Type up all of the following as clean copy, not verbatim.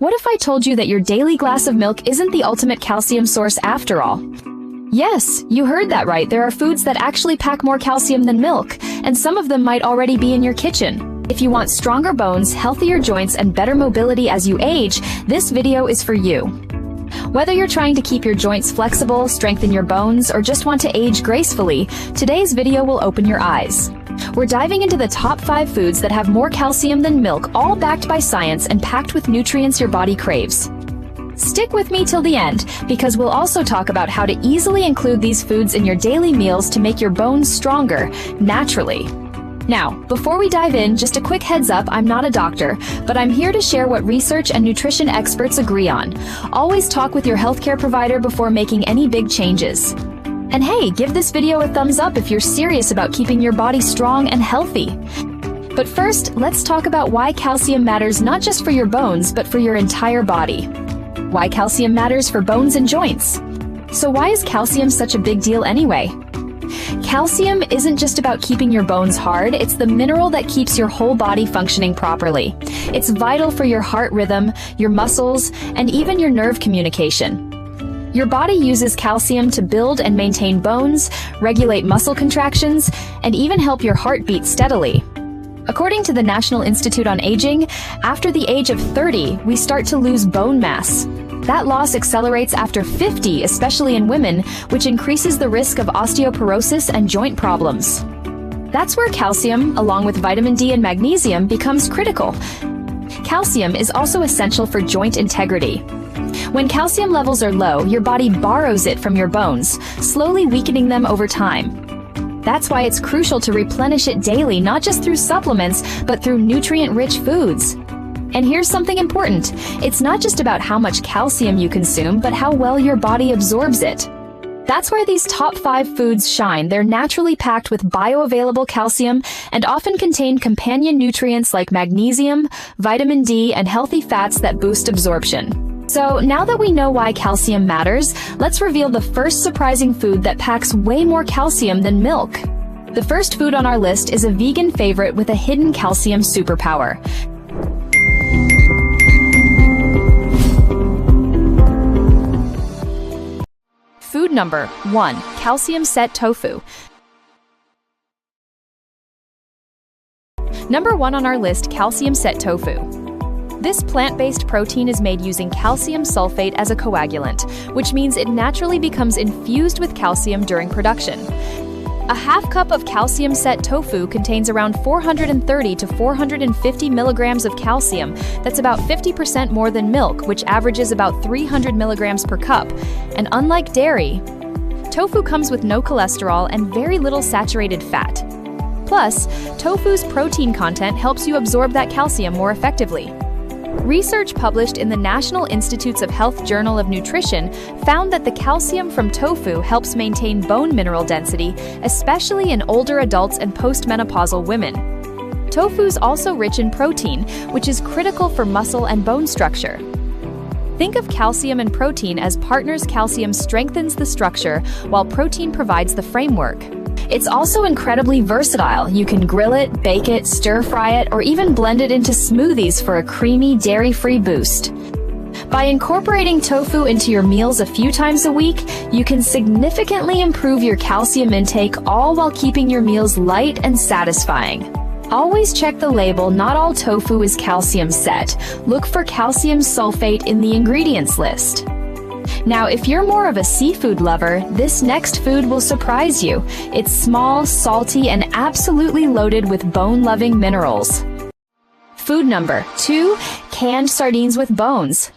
What if I told you that your daily glass of milk isn't the ultimate calcium source after all? Yes, you heard that right. There are foods that actually pack more calcium than milk, and some of them might already be in your kitchen. If you want stronger bones, healthier joints, and better mobility as you age, this video is for you. Whether you're trying to keep your joints flexible, strengthen your bones, or just want to age gracefully, today's video will open your eyes. We're diving into the top 5 foods that have more calcium than milk, all backed by science and packed with nutrients your body craves. Stick with me till the end, because we'll also talk about how to easily include these foods in your daily meals to make your bones stronger, naturally. Now, before we dive in, just a quick heads up, I'm not a doctor, but I'm here to share what research and nutrition experts agree on. Always talk with your healthcare provider before making any big changes. And hey, give this video a thumbs up if you're serious about keeping your body strong and healthy. But first, let's talk about why calcium matters not just for your bones, but for your entire body. Why calcium matters for bones and joints. So why is calcium such a big deal anyway? Calcium isn't just about keeping your bones hard, it's the mineral that keeps your whole body functioning properly. It's vital for your heart rhythm, your muscles, and even your nerve communication. Your body uses calcium to build and maintain bones, regulate muscle contractions, and even help your heart beat steadily. According to the National Institute on Aging, after the age of 30, we start to lose bone mass. That loss accelerates after 50, especially in women, which increases the risk of osteoporosis and joint problems. That's where calcium, along with vitamin D and magnesium, becomes critical. Calcium is also essential for joint integrity. When calcium levels are low, your body borrows it from your bones, slowly weakening them over time. That's why it's crucial to replenish it daily, not just through supplements, but through nutrient-rich foods. And here's something important. It's not just about how much calcium you consume, but how well your body absorbs it. That's where these top 5 foods shine. They're naturally packed with bioavailable calcium and often contain companion nutrients like magnesium, vitamin D, and healthy fats that boost absorption. So now that we know why calcium matters, let's reveal the first surprising food that packs way more calcium than milk. The first food on our list is a vegan favorite with a hidden calcium superpower. Food number 1. Calcium-set tofu. Number 1 on our list, calcium-set tofu. This plant-based protein is made using calcium sulfate as a coagulant, which means it naturally becomes infused with calcium during production. A half cup of calcium-set tofu contains around 430 to 450 milligrams of calcium. That's about 50% more than milk, which averages about 300 milligrams per cup. And unlike dairy, tofu comes with no cholesterol and very little saturated fat. Plus, tofu's protein content helps you absorb that calcium more effectively. Research published in the National Institutes of Health Journal of Nutrition found that the calcium from tofu helps maintain bone mineral density, especially in older adults and postmenopausal women. Tofu's also rich in protein, which is critical for muscle and bone structure. Think of calcium and protein as partners. Calcium strengthens the structure, while protein provides the framework. It's also incredibly versatile. You can grill it, bake it, stir-fry it, or even blend it into smoothies for a creamy, dairy-free boost. By incorporating tofu into your meals a few times a week, you can significantly improve your calcium intake, all while keeping your meals light and satisfying. Always check the label. Not all tofu is calcium set. Look for calcium sulfate in the ingredients list. Now, if you're more of a seafood lover, this next food will surprise you. It's small, salty, and absolutely loaded with bone-loving minerals. Food number 2. Canned sardines with bones.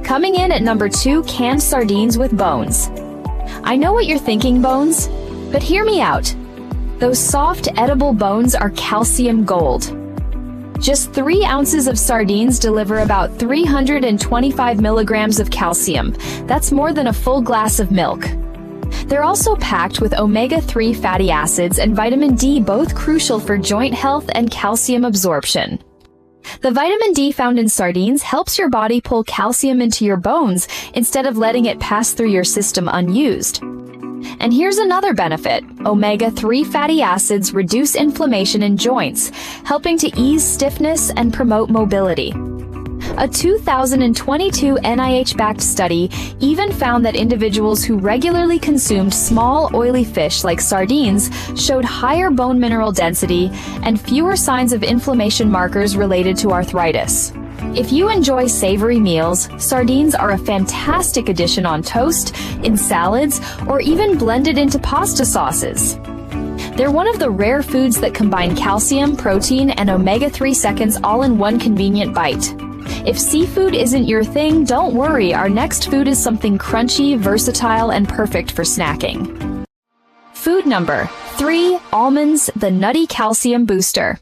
Coming in at number 2, canned sardines with bones. I know what you're thinking, bones, but hear me out. Those soft, edible bones are calcium gold. Just 3 ounces of sardines deliver about 325 milligrams of calcium. That's more than a full glass of milk. They're also packed with omega-3 fatty acids and vitamin D, both crucial for joint health and calcium absorption. The vitamin D found in sardines helps your body pull calcium into your bones instead of letting it pass through your system unused. And here's another benefit. Omega-3 fatty acids reduce inflammation in joints, helping to ease stiffness and promote mobility. A 2022 NIH-backed study even found that individuals who regularly consumed small, oily fish like sardines showed higher bone mineral density and fewer signs of inflammation markers related to arthritis. If you enjoy savory meals, sardines are a fantastic addition on toast, in salads, or even blended into pasta sauces. They're one of the rare foods that combine calcium, protein, and omega-3 seconds all in one convenient bite. If seafood isn't your thing, don't worry, our next food is something crunchy, versatile, and perfect for snacking. Food number 3, almonds, the nutty calcium booster.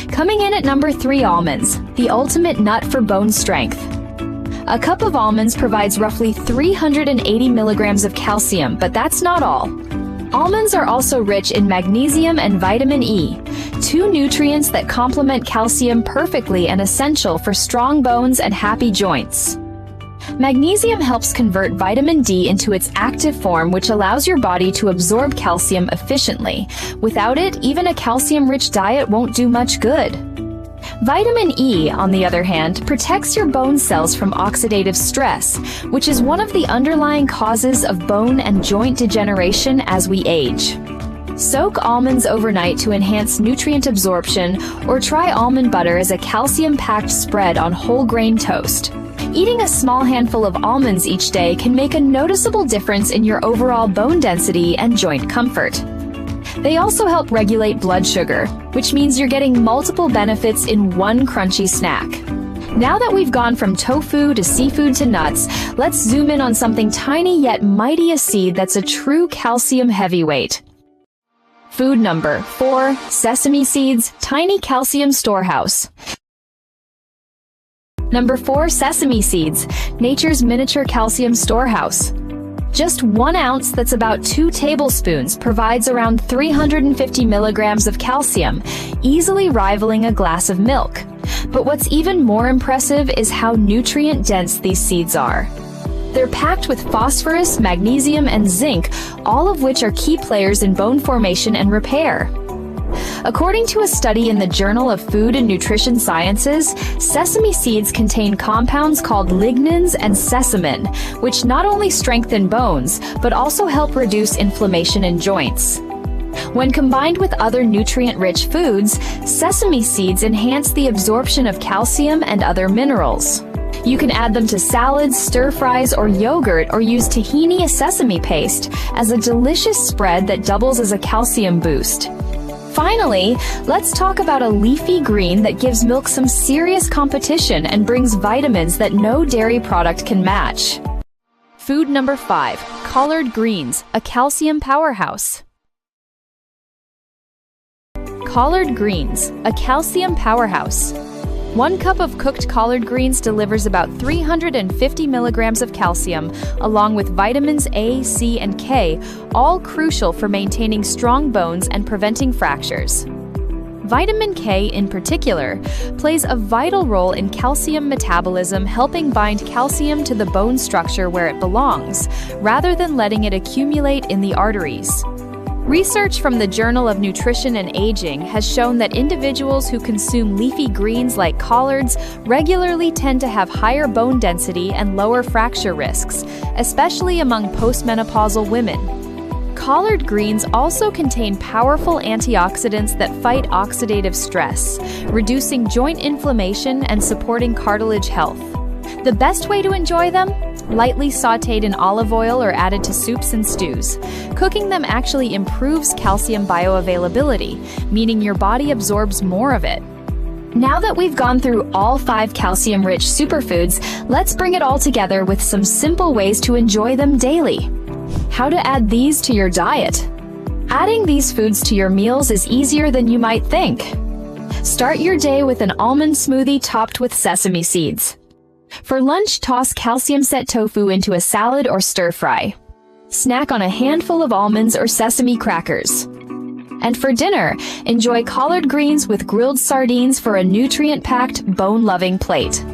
Coming in at number 3, almonds, the ultimate nut for bone strength. A cup of almonds provides roughly 380 milligrams of calcium, but that's not all. Almonds are also rich in magnesium and vitamin E, 2 nutrients that complement calcium perfectly and essential for strong bones and happy joints. Magnesium helps convert vitamin D into its active form, which allows your body to absorb calcium efficiently. Without it, even a calcium-rich diet won't do much good. Vitamin E, on the other hand, protects your bone cells from oxidative stress, which is one of the underlying causes of bone and joint degeneration as we age. Soak almonds overnight to enhance nutrient absorption, or try almond butter as a calcium-packed spread on whole grain toast. Eating a small handful of almonds each day can make a noticeable difference in your overall bone density and joint comfort. They also help regulate blood sugar, which means you're getting multiple benefits in one crunchy snack. Now that we've gone from tofu to seafood to nuts, let's zoom in on something tiny yet mighty, a seed that's a true calcium heavyweight. Food number 4, sesame seeds, tiny calcium storehouse. Number 4, sesame seeds, nature's miniature calcium storehouse. Just 1 ounce, that's about 2 tablespoons, provides around 350 milligrams of calcium, easily rivaling a glass of milk. But what's even more impressive is how nutrient-dense these seeds are. They're packed with phosphorus, magnesium, and zinc, all of which are key players in bone formation and repair. According to a study in the Journal of Food and Nutrition Sciences, sesame seeds contain compounds called lignans and sesamin, which not only strengthen bones, but also help reduce inflammation in joints. When combined with other nutrient-rich foods, sesame seeds enhance the absorption of calcium and other minerals. You can add them to salads, stir-fries, or yogurt, or use tahini sesame paste as a delicious spread that doubles as a calcium boost. Finally, let's talk about a leafy green that gives milk some serious competition and brings vitamins that no dairy product can match. Food number 5, collard greens, a calcium powerhouse. Collard greens, a calcium powerhouse. 1 cup of cooked collard greens delivers about 350 milligrams of calcium, along with vitamins A, C, and K, all crucial for maintaining strong bones and preventing fractures. Vitamin K, in particular, plays a vital role in calcium metabolism, helping bind calcium to the bone structure where it belongs, rather than letting it accumulate in the arteries. Research from the Journal of Nutrition and Aging has shown that individuals who consume leafy greens like collards regularly tend to have higher bone density and lower fracture risks, especially among postmenopausal women. Collard greens also contain powerful antioxidants that fight oxidative stress, reducing joint inflammation and supporting cartilage health. The best way to enjoy them? Lightly sautéed in olive oil or added to soups and stews. Cooking them actually improves calcium bioavailability, meaning your body absorbs more of it. Now that we've gone through all 5 calcium-rich superfoods, let's bring it all together with some simple ways to enjoy them daily. How to add these to your diet? Adding these foods to your meals is easier than you might think. Start your day with an almond smoothie topped with sesame seeds. For lunch, toss calcium-set tofu into a salad or stir-fry. Snack on a handful of almonds or sesame crackers. And for dinner, enjoy collard greens with grilled sardines for a nutrient-packed, bone-loving plate.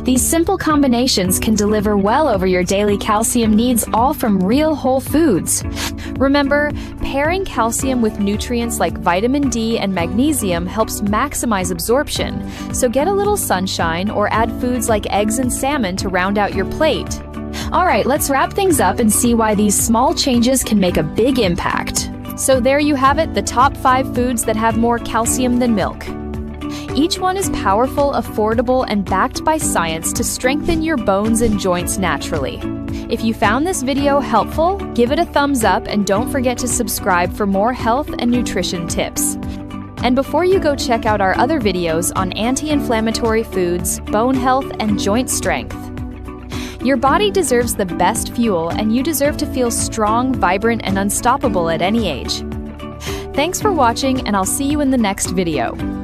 These simple combinations can deliver well over your daily calcium needs, all from real whole foods. Remember, pairing calcium with nutrients like vitamin D and magnesium helps maximize absorption, so get a little sunshine or add foods like eggs and salmon to round out your plate. Alright, let's wrap things up and see why these small changes can make a big impact. So there you have it, the top 5 foods that have more calcium than milk. Each one is powerful, affordable, and backed by science to strengthen your bones and joints naturally. If you found this video helpful, give it a thumbs up and don't forget to subscribe for more health and nutrition tips. And before you go, check out our other videos on anti-inflammatory foods, bone health, and joint strength. Your body deserves the best fuel, and you deserve to feel strong, vibrant, and unstoppable at any age. Thanks for watching, and I'll see you in the next video.